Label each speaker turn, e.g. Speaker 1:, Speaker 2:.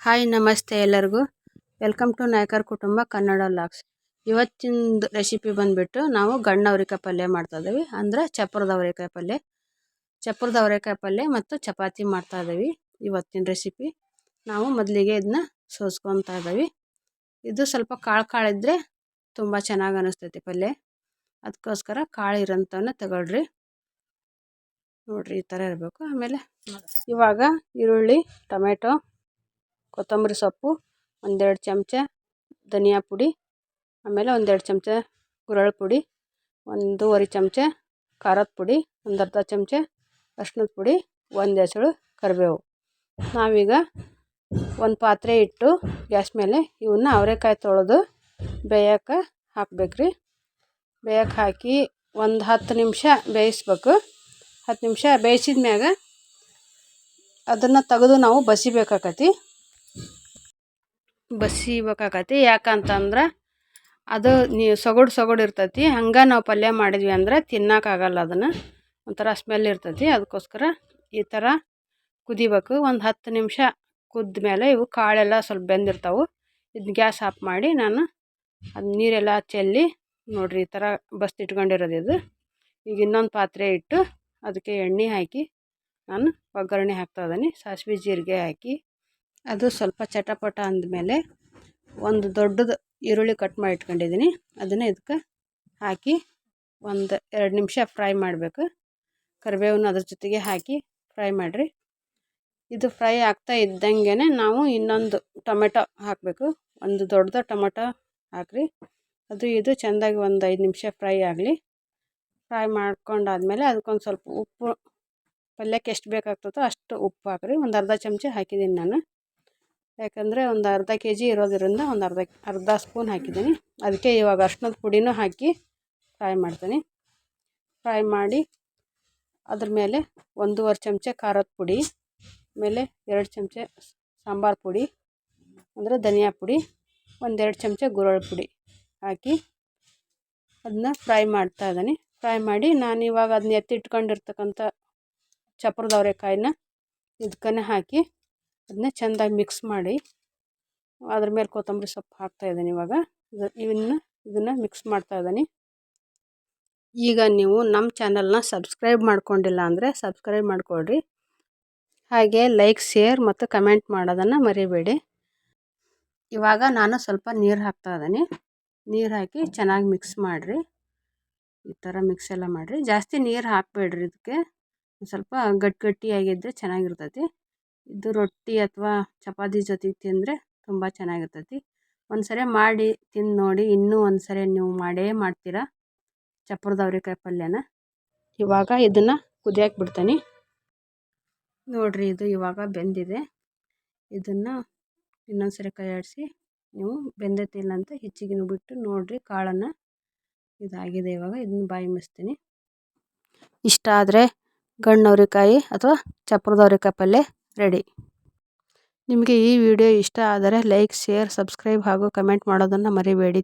Speaker 1: Hi ನಮಸ್ತೆ ಎಲ್ಲರಿಗೂ. Welcome to Nayakar ಕುಟುಂಬ ಕನ್ನಡ ವ್ಲಾಗ್ಸ್. ಇವತ್ತಿನ ರೆಸಿಪಿ ಬಂದುಬಿಟ್ಟು ನಾವು ಗಣ್ಣ ಅವರೆಕಾಯಿ ಪಲ್ಯ ಮಾಡ್ತಾ ಇದ್ದೀವಿ. ಅಂದರೆ ಚಪ್ಪರದ ಅವರೆಕಾಯಿ ಪಲ್ಯ. ಚಪ್ಪರದ ಅವರೆಕಾಯಿ ಪಲ್ಯ ಮತ್ತು ಚಪಾತಿ ಮಾಡ್ತಾ ಇದ್ದೀವಿ. ಇವತ್ತಿನ ರೆಸಿಪಿ ನಾವು ಮೊದಲಿಗೆ ಇದನ್ನ ಸೋಸ್ಕೊತಾ ಇದ್ದೀವಿ. ಇದು ಸ್ವಲ್ಪ ಕಾಳು ಇದ್ದರೆ ತುಂಬ ಚೆನ್ನಾಗಿ ಅನ್ನಿಸ್ತೈತಿ ಪಲ್ಯ. ಅದಕ್ಕೋಸ್ಕರ ಕಾಳು ಇರೋಂಥವನ್ನ ತಗೊಳ್ರಿ. ನೋಡಿರಿ, ಈ ಥರ ಇರಬೇಕು. ಆಮೇಲೆ ಇವಾಗ ಈರುಳ್ಳಿ, ಟೊಮೆಟೊ, ಕೊತ್ತಂಬರಿ ಸೊಪ್ಪು, ಒಂದೆರಡು ಚಮಚ ಧನಿಯಾ ಪುಡಿ, ಆಮೇಲೆ ಒಂದೆರಡು ಚಮಚ ಗುರಳ್ ಪುಡಿ, 1.5 ಚಮಚ ಖಾರದ ಪುಡಿ, ಒಂದು ಅರ್ಧ ಚಮಚ ಅರ್ಶಿಣದ ಪುಡಿ, ಒಂದು ಎಸಳು ಕರಿಬೇವು. ನಾವೀಗ ಒಂದು ಪಾತ್ರೆ ಇಟ್ಟು ಗ್ಯಾಸ್ ಮೇಲೆ ಇವನ್ನ ಅವರೆಕಾಯಿ ತೊಳೆದು ಬೇಯಕ್ಕೆ ಹಾಕ್ಬೇಕ್ರಿ. ಬೇಯಕ್ಕೆ ಹಾಕಿ ಒಂದು 10 ನಿಮಿಷ ಬೇಯಿಸ್ಬೇಕು. 10 ನಿಮಿಷ ಬೇಯಿಸಿದ ಮ್ಯಾಗ ಅದನ್ನು ತೆಗೆದು ನಾವು ಬಸಿಬೇಕಾಕತಿ. ಯಾಕಂತಂದ್ರೆ ಅದು ಸೊಗಡು ಇರ್ತೈತಿ. ಹಂಗೆ ನಾವು ಪಲ್ಯ ಮಾಡಿದ್ವಿ ಅಂದ್ರೆ ತಿನ್ನೋಕ್ಕಾಗಲ್ಲ. ಅದನ್ನು ಒಂಥರ ಸ್ಮೆಲ್ ಇರ್ತೈತಿ. ಅದಕ್ಕೋಸ್ಕರ ಈ ಥರ ಕುದಿಬೇಕು. ಒಂದು 10 ನಿಮಿಷ ಕುದ್ದ ಮೇಲೆ ಇವು ಕಾಳೆಲ್ಲ ಸ್ವಲ್ಪ ಬೆಂದಿರ್ತಾವೆ. ಇದನ್ನ ಗ್ಯಾಸ್ ಆಫ್ ಮಾಡಿ ನಾನು ಅದು ನೀರೆಲ್ಲ ಚೆಲ್ಲಿ ನೋಡಿರಿ, ಈ ಥರ ಬಸ್ತಿಟ್ಕೊಂಡಿರೋದು ಇದು. ಈಗ ಇನ್ನೊಂದು ಪಾತ್ರೆ ಇಟ್ಟು ಅದಕ್ಕೆ ಎಣ್ಣೆ ಹಾಕಿ ನಾನು ಒಗ್ಗರಣೆ ಹಾಕ್ತಾ ಇದ್ದೀನಿ. ಸಾಸಿವೆ ಜೀರಿಗೆ ಹಾಕಿ ಅದು ಸ್ವಲ್ಪ ಚಟಪಟ ಅಂದಮೇಲೆ ಒಂದು ದೊಡ್ಡದು ಈರುಳ್ಳಿ ಕಟ್ ಮಾಡಿ ಇಟ್ಕೊಂಡಿದ್ದೀನಿ. ಅದನ್ನು ಇದಕ್ಕೆ ಹಾಕಿ ಒಂದು 2 ನಿಮಿಷ ಫ್ರೈ ಮಾಡಬೇಕು. ಕರಿಬೇವನ್ನ ಅದ್ರ ಜೊತೆಗೆ ಹಾಕಿ ಫ್ರೈ ಮಾಡಿರಿ. ಇದು ಫ್ರೈ ಆಗ್ತಾ ಇದ್ದಂಗೆ ನಾವು ಇನ್ನೊಂದು ಟೊಮೆಟೊ ಹಾಕಬೇಕು. ಒಂದು ದೊಡ್ಡದು ಟೊಮೆಟೊ ಹಾಕಿರಿ. ಇದು ಚೆಂದಾಗಿ ಒಂದು 5 ನಿಮಿಷ ಫ್ರೈ ಆಗಲಿ. ಫ್ರೈ ಮಾಡ್ಕೊಂಡಾದ್ಮೇಲೆ ಅದಕ್ಕೊಂದು ಸ್ವಲ್ಪ ಉಪ್ಪು, ಪಲ್ಯಕ್ಕೆ ಎಷ್ಟು ಬೇಕಾಗ್ತದೋ ಅಷ್ಟು ಉಪ್ಪು ಹಾಕಿರಿ. ಒಂದು ಅರ್ಧ ಚಮಚ ಹಾಕಿದ್ದೀನಿ ನಾನು. ಯಾಕಂದರೆ ಒಂದು ಅರ್ಧ kg ಇರೋದ್ರಿಂದ ಒಂದು ಅರ್ಧ ಸ್ಪೂನ್ ಹಾಕಿದ್ದೀನಿ. ಅದಕ್ಕೆ ಇವಾಗ ಅರ್ಶಿಣದ ಪುಡಿನೂ ಹಾಕಿ ಫ್ರೈ ಮಾಡ್ತೀನಿ. ಫ್ರೈ ಮಾಡಿ ಅದ್ರ ಮೇಲೆ 1.5 ಚಮಚ ಖಾರದ ಪುಡಿ, ಆಮೇಲೆ 2 ಚಮಚ ಸಾಂಬಾರು ಪುಡಿ ಅಂದರೆ ಧನಿಯಾ ಪುಡಿ, 1-2 ಚಮಚ ಗುರಳ್ ಪುಡಿ ಹಾಕಿ ಅದನ್ನ ಫ್ರೈ ಮಾಡ್ತಾ ಇದ್ದೀನಿ. ಫ್ರೈ ಮಾಡಿ ನಾನು ಇವಾಗ ಅದನ್ನ ಎತ್ತಿಟ್ಕೊಂಡಿರ್ತಕ್ಕಂಥ ಚಪ್ಪರದ ಅವರೆಕಾಯಿನ ಇದಕ್ಕೇ ಹಾಕಿ ಅದನ್ನ ಚೆಂದಾಗಿ ಮಿಕ್ಸ್ ಮಾಡಿ ಅದ್ರ ಮೇಲೆ ಕೊತ್ತಂಬರಿ ಸೊಪ್ಪು ಹಾಕ್ತಾಯಿದ್ದೀನಿ. ಇವಾಗ ಇದನ್ನು ಮಿಕ್ಸ್ ಮಾಡ್ತಾ ಇದ್ದೀನಿ. ಈಗ ನೀವು ನಮ್ಮ ಚಾನಲ್ನ ಸಬ್ಸ್ಕ್ರೈಬ್ ಮಾಡ್ಕೊಂಡಿಲ್ಲ ಅಂದರೆ ಸಬ್ಸ್ಕ್ರೈಬ್ ಮಾಡ್ಕೊಳ್ರಿ. ಹಾಗೆ ಲೈಕ್, ಶೇರ್ ಮತ್ತು ಕಮೆಂಟ್ ಮಾಡೋದನ್ನು ಮರಿಬೇಡಿ. ಇವಾಗ ನಾನು ಸ್ವಲ್ಪ ನೀರು ಹಾಕ್ತಾ ಇದ್ದೀನಿ. ನೀರು ಹಾಕಿ ಚೆನ್ನಾಗಿ ಮಿಕ್ಸ್ ಮಾಡಿರಿ. ಈ ಥರ ಮಿಕ್ಸ್ ಎಲ್ಲ ಮಾಡಿರಿ. ಜಾಸ್ತಿ ನೀರು ಹಾಕಬೇಡ್ರಿ. ಇದಕ್ಕೆ ಸ್ವಲ್ಪ ಗಟ್ಟಿಯಾಗಿದ್ದರೆ ಚೆನ್ನಾಗಿರ್ತೈತಿ. ಇದು ರೊಟ್ಟಿ ಅಥವಾ ಚಪಾತಿ ಜೊತೆಗೆ ತಿಂದರೆ ತುಂಬ ಚೆನ್ನಾಗಿರ್ತೈತಿ. ಒಂದು ಸರಿ ಮಾಡಿ ತಿಂದು ನೋಡಿ. ಇನ್ನೂ ಒಂದು ಸರಿ ನೀವು ಮಾಡ್ತೀರಾ ಚಪ್ಪರದ ಅವರೆಕಾಯಿ ಪಲ್ಯನ. ಇವಾಗ ಇದನ್ನು ಕುದಿಯಕ್ಕೆ ಬಿಡ್ತೀನಿ. ನೋಡಿರಿ, ಇದು ಇವಾಗ ಬೆಂದಿದೆ. ಇದನ್ನು ಇನ್ನೊಂದು ಸರಿ ಕೈ ಆಡಿಸಿ ನೀವು ಬೆಂದೈತಿಲ್ಲ ಅಂತ ಹೆಚ್ಚಿಗೆ ಬಿಟ್ಟು ನೋಡಿರಿ ಕಾಳನ್ನು. ಇದಾಗಿದೆ. ಇವಾಗ ಇದನ್ನು ಬಾಯಿ ಮುಚ್ತೀನಿ. ಇಷ್ಟ ಆದರೆ ಗಣ್ಣ ಅವರೆಕಾಯಿ ಅಥವಾ ಚಪ್ಪರದ ಅವರೆಕಾಯಿ ಪಲ್ಯ ರೆಡಿ. ನಿಮಗೆ ಈ ವಿಡಿಯೋ ಇಷ್ಟ ಆದರೆ ಲೈಕ್, ಶೇರ್, ಸಬ್ಸ್ಕ್ರೈಬ್ ಹಾಗೂ ಕಮೆಂಟ್ ಮಾಡೋದನ್ನು ಮರಿಬೇಡಿ.